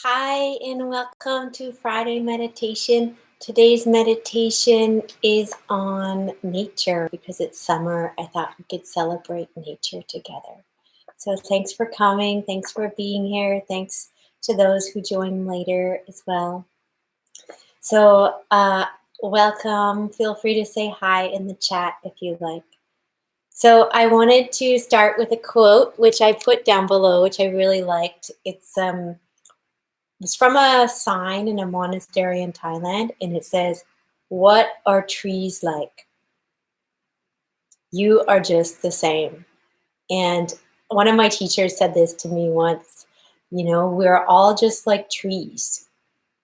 Hi, and welcome to Friday meditation. Today's meditation is on nature because it's summer. I thought we could celebrate nature together. So, thanks for coming. Thanks for being here. Thanks to those who join later as well. So, welcome. Feel free to say hi in the chat if you like. So, I wanted to start with a quote, which I put down below, which I really liked. It's from a sign in a monastery in Thailand, and it says, "What are trees like? You are just the same." And one of my teachers said this to me once. We're all just like trees.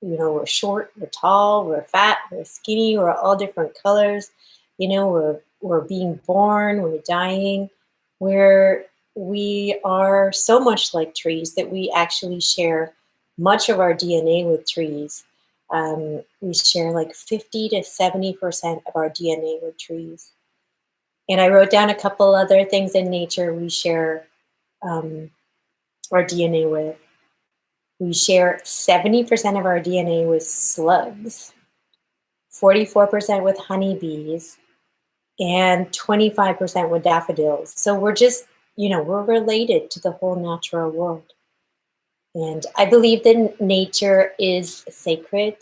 We're short, we're tall, we're fat, we're skinny, we're all different colors. We're being born, we're dying. We are so much like trees that we actually share much of our DNA with trees. We share like 50 to 70% of our DNA with trees. And I wrote down a couple other things in nature we share um, our DNA with. We share 70% of our DNA with slugs, 44% with honeybees, and 25% with daffodils. So we're just, we're related to the whole natural world. And I believe that nature is sacred,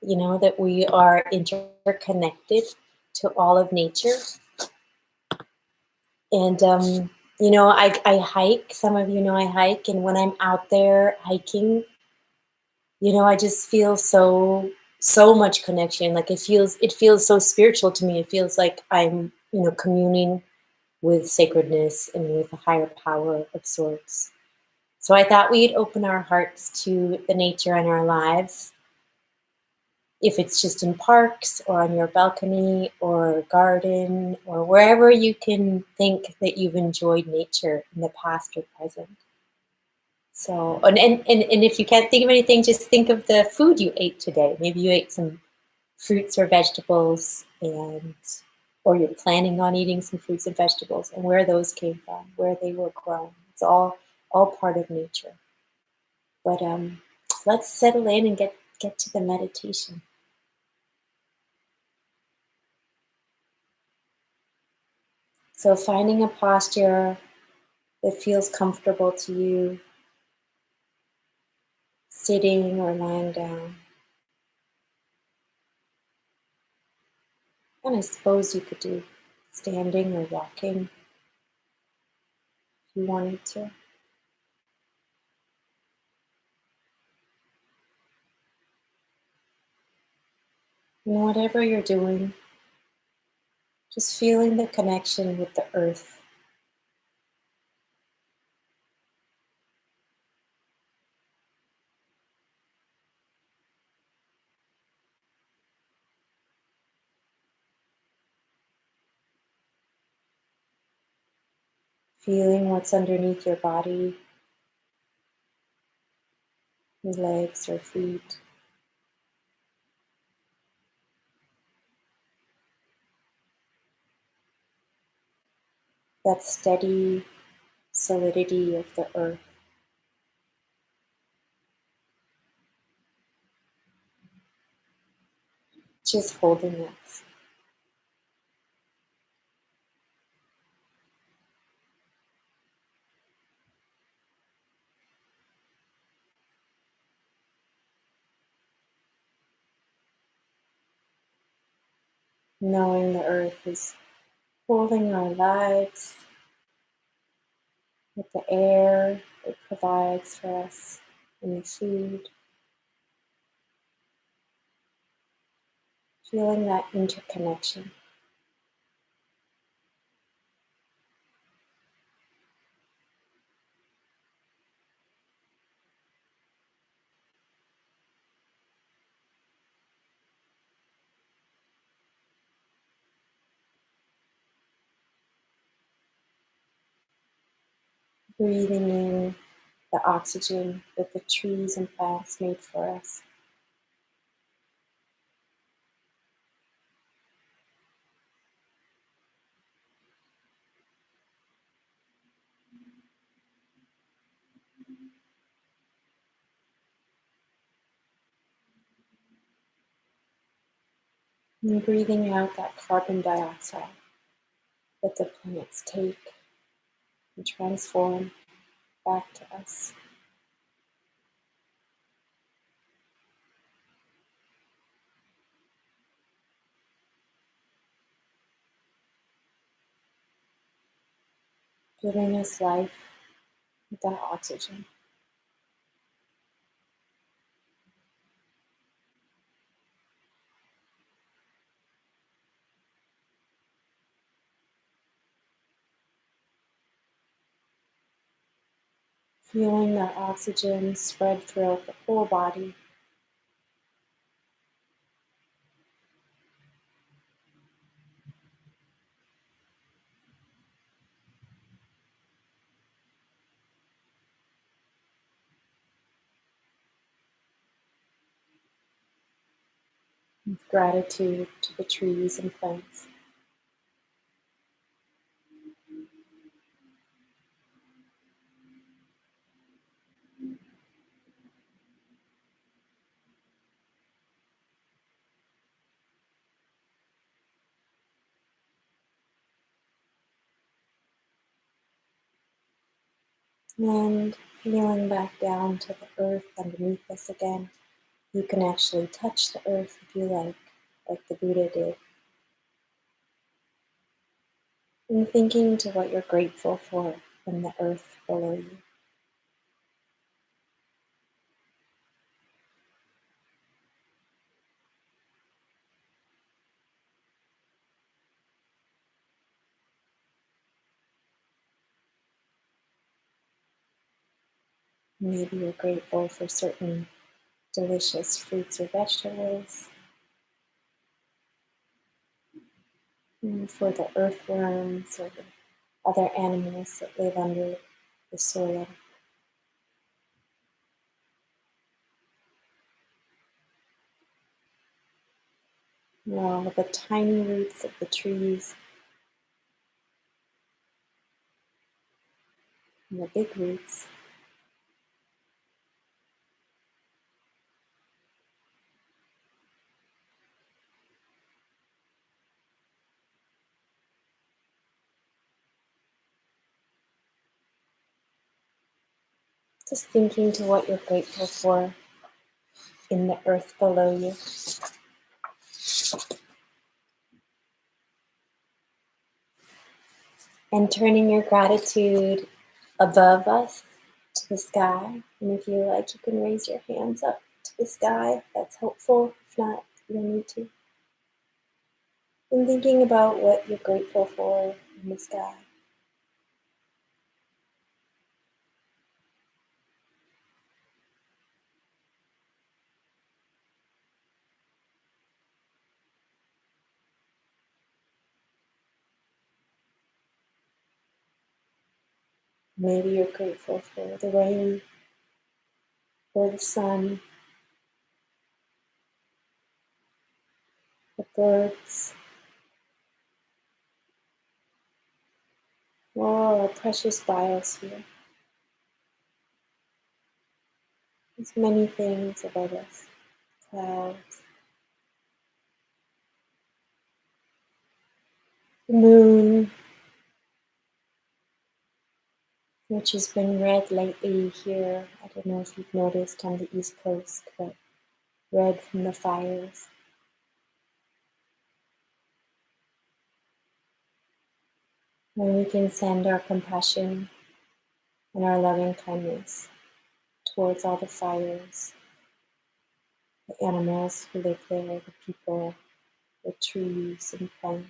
that we are interconnected to all of nature. And, I hike. Some of you know I hike. And when I'm out there hiking, I just feel so much connection. Like it feels so spiritual to me. It feels like I'm, communing with sacredness and with a higher power of sorts. So I thought we'd open our hearts to the nature in our lives. If it's just in parks or on your balcony or garden or wherever you can think that you've enjoyed nature in the past or present. So, and if you can't think of anything, just think of the food you ate today. Maybe you ate some fruits or vegetables, or you're planning on eating some fruits and vegetables, and where those came from, where they were grown. It's all part of nature. But let's settle in and get to the meditation. So finding a posture that feels comfortable to you, sitting or lying down. And I suppose you could do standing or walking if you wanted to. And whatever you're doing, just feeling the connection with the earth. Feeling what's underneath your body, your legs or feet. That steady solidity of the earth. Just holding us. Knowing the earth is holding our lives with the air it provides for us and the food. Feeling that interconnection. Breathing in the oxygen that the trees and plants made for us. And breathing out that carbon dioxide that the plants take and transform back to us. Giving us life with that oxygen. Feeling that oxygen spread throughout the whole body. With gratitude to the trees and plants. And feeling back down to the earth underneath us again. You can actually touch the earth if you like the Buddha did. And thinking to what you're grateful for in the earth below you. Maybe you're grateful for certain delicious fruits or vegetables, and for the earthworms or the other animals that live under the soil. All the tiny roots of the trees and the big roots. Just thinking to what you're grateful for in the earth below you. And turning your gratitude above us to the sky. And if you like, you can raise your hands up to the sky. That's helpful. If not, you don't need to. And thinking about what you're grateful for in the sky. Maybe you're grateful for the rain, for the sun, the birds, all our precious biosphere. There's many things above us. Clouds, the moon, which has been red lately here. I don't know if you've noticed on the East Coast, but red from the fires. And we can send our compassion and our loving kindness towards all the fires, the animals who live there, the people, the trees and plants.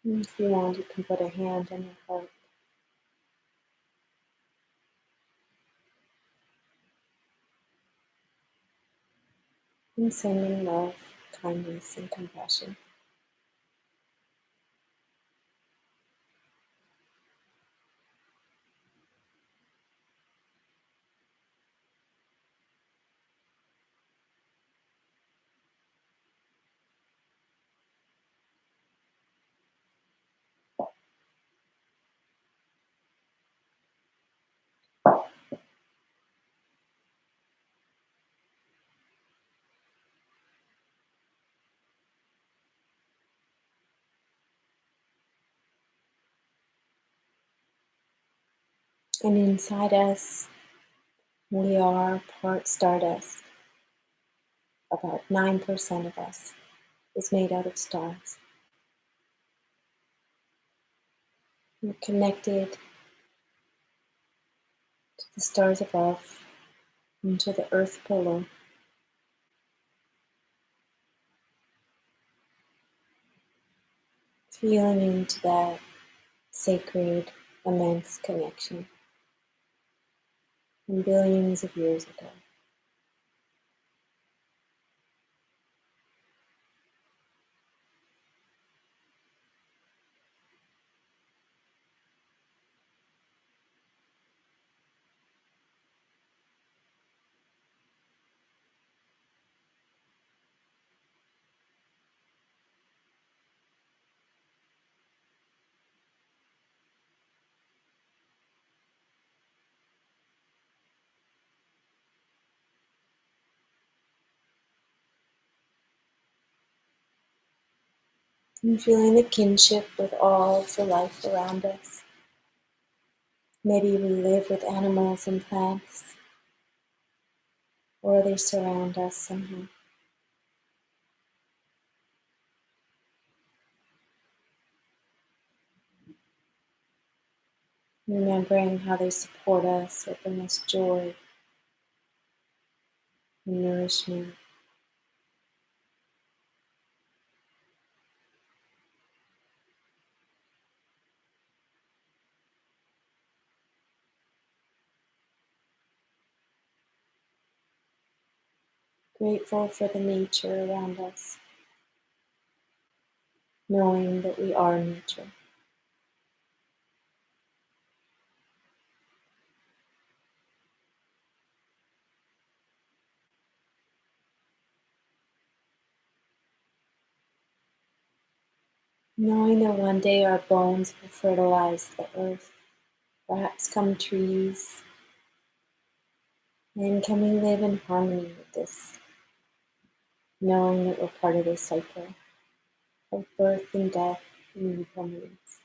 And if you want, you can put a hand on your heart. And sending love, kindness, and compassion. And inside us, we are part stardust. About 9% of us is made out of stars. We're connected to the stars above and to the earth below. Feeling into that sacred, immense connection from billions of years ago. And feeling the kinship with all of the life around us. Maybe we live with animals and plants, or they surround us somehow. Remembering how they support us or bring us joy and nourishment. Grateful for the nature around us, knowing that we are nature. Knowing that one day our bones will fertilize the earth, perhaps come trees, and can we live in harmony with this, knowing that we're part of this cycle of birth and death and impermanence.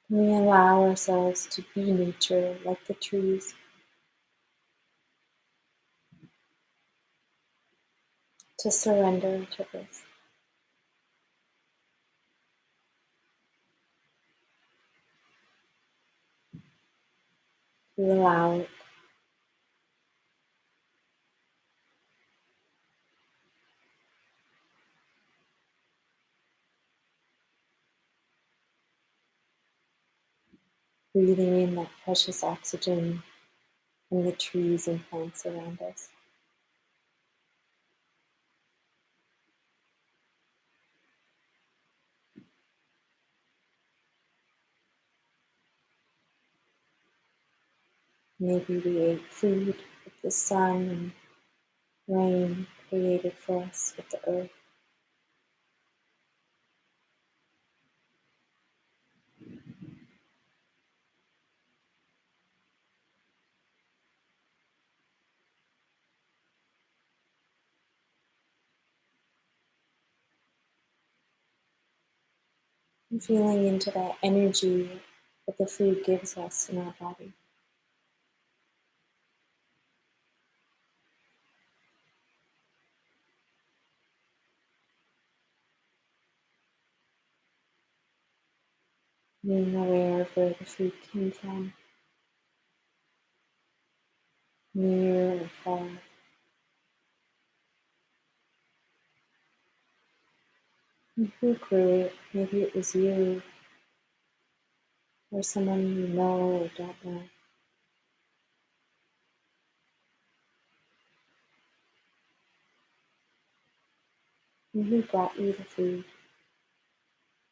We allow ourselves to be nature like the trees, to surrender to this. We allow it. Breathing in that precious oxygen from the trees and plants around us. Maybe we ate food that the sun and rain created for us with the earth. And feeling into that energy that the food gives us in our body. Being aware of where the food came from, near or far. And who grew it? Maybe it was you, or someone you know or don't know. And who brought you the food?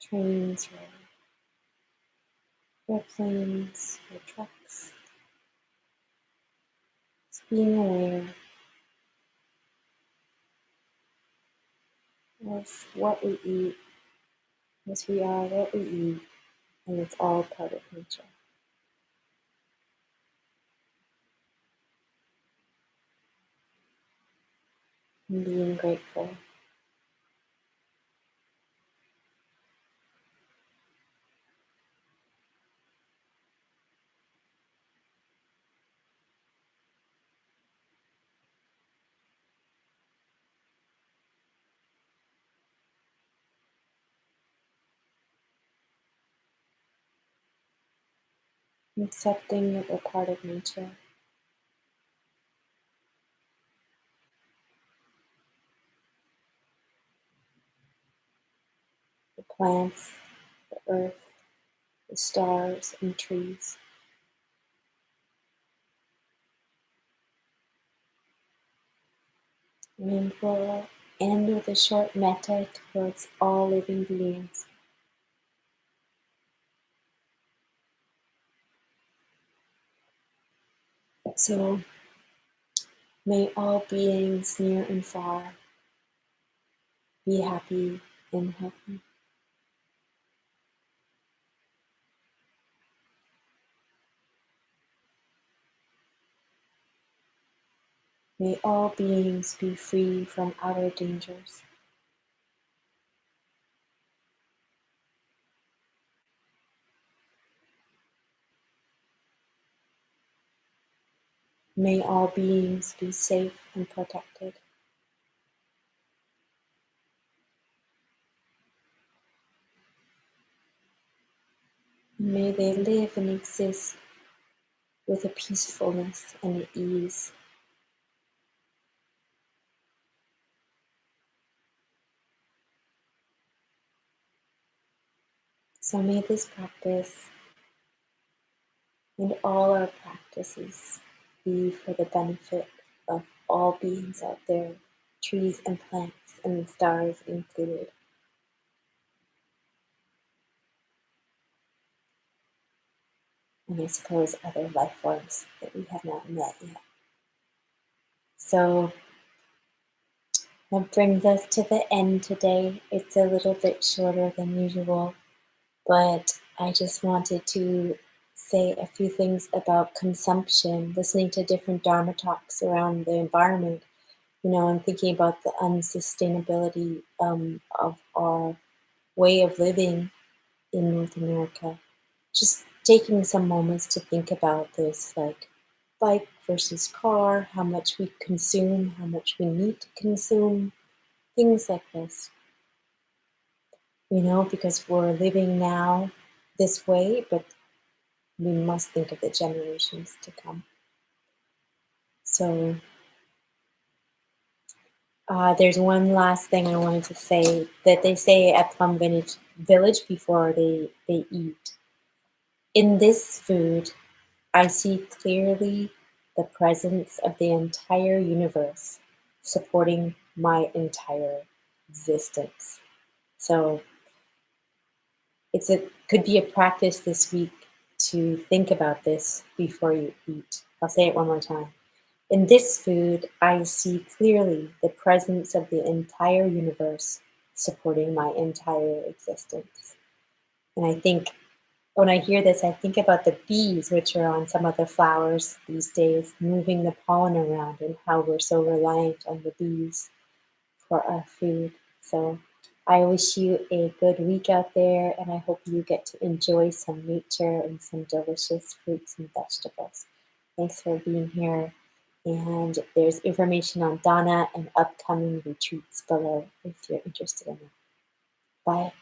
Trains or airplanes or trucks. Just being aware. of what we eat, as we are what we eat, and it's all part of nature. And being grateful. Accepting that we're part of nature. The plants, the earth, the stars and trees. And we'll end with a short metta towards all living beings. So may all beings near and far be happy and healthy. May all beings be free from outer dangers. May all beings be safe and protected. May they live and exist with a peacefulness and an ease. So may this practice and all our practices be for the benefit of all beings out there, trees and plants and the stars included. And I suppose other life forms that we have not met yet. So that brings us to the end today. It's a little bit shorter than usual, but I just wanted to say a few things about consumption, listening to different Dharma talks around the environment. I'm thinking about the unsustainability of our way of living in North America. Just taking some moments to think about this, like bike versus car, how much we consume, how much we need to consume, things like this. Because we're living now this way, but we must think of the generations to come. So there's one last thing I wanted to say, that they say at Plum Village before they eat. In this food, I see clearly the presence of the entire universe supporting my entire existence. So could be a practice this week to think about this before you eat. I'll say it one more time. In this food, I see clearly the presence of the entire universe supporting my entire existence. And I think when I hear this, I think about the bees, which are on some of the flowers these days, moving the pollen around, and how we're so reliant on the bees for our food. So I wish you a good week out there, and I hope you get to enjoy some nature and some delicious fruits and vegetables. Thanks for being here. And there's information on Dana and upcoming retreats below if you're interested in it. Bye.